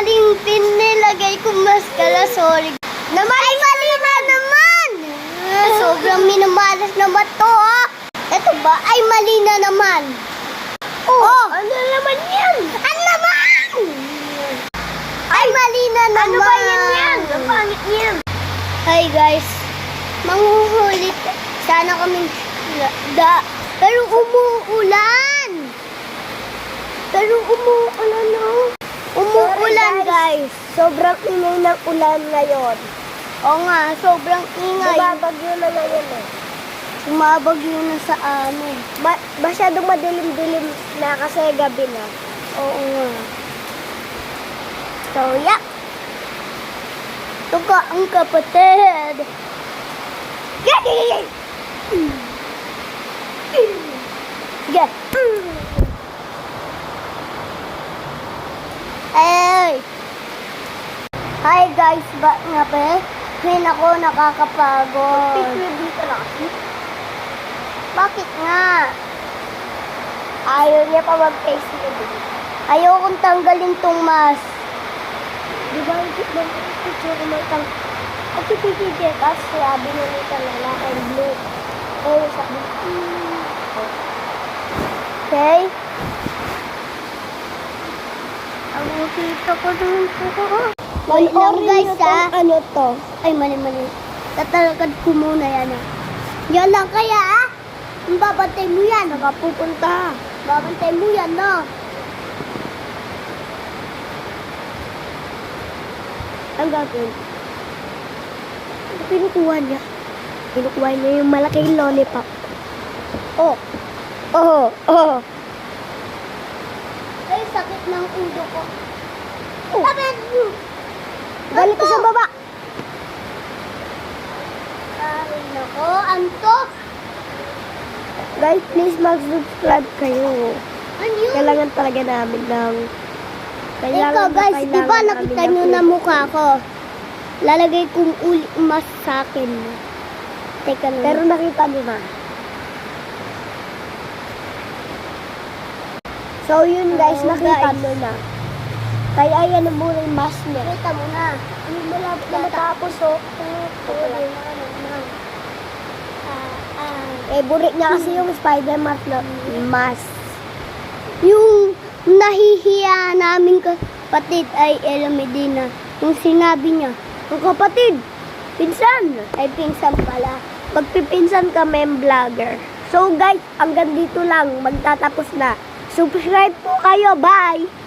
maling pinilagay kong maskara. Sorry. Ay, mali na naman! Sobrang minamalas naman to, ha? Ito ba? Ay, mali na naman. Oh, ano naman yan? Ano naman? Ay, mali na naman. Ano ba yan? Ang pangit yan. Hi, guys. Manghuhulit. Sana kaming pero umuulan. No? Umuulan, guys. Sobrang ingay ng ulan ngayon. Oo nga, sobrang ingay. Bumabagyo na ngayon eh. Sumabagyo na sa amin. Masyadong madilim-dilim na kasi gabi na. Oo nga. So, yeah. Ito ka ang kapatid. Yeah. Hey! Hi guys, ba nga ba? Ngayon ako nakakapagod. Dito na kasi. Bakit nga? Ayaw niya pa mag-face reveal. Ayaw kong tanggalin tong mask. Di ba yung picture ko may tang... At yung pipigil, tapos sabi mo nito na and blue. Oh, sabi. Okay? Ang makita ko naman po. Wait lang guys ha. Ano to? Ay, mali. Tatalakad ko muna yan ha. Yan lang kaya ha. Ang babantay mo yan. Saka pupunta. Babantay mo yan no. Ang gagawin? Pinukuha niya. Pinukuha niya yung malaking lollipop. Oh. Oh. Ay, sakit ng ulo ko. Oh. Sakit! Galit ko sa baba. Ay, nako. Antok. Guys, please mag-subscribe kayo. Ano yun? Kailangan talaga namin ng... Ito guys, di ba nakita nyo na mukha ko? Lalagay kong uli mas sa akin. Teka lang. Pero nakita nyo na. So yun guys, Oh, nakita guys. nyo na. Kaya yan ang muna yung mask niya. Kita mo na. Yung malapit na matapos oh. Eh, burik niya kasi yung Spider-Man na mask. Yung nahihiya naming kapatid ay Ella Medina. Yung sinabi niya, Ang kapatid, pinsan. ay pinsan pala. Magpipinsan kami yung vlogger. So guys, hanggang dito lang. Magtatapos na. Subscribe po kayo. Bye!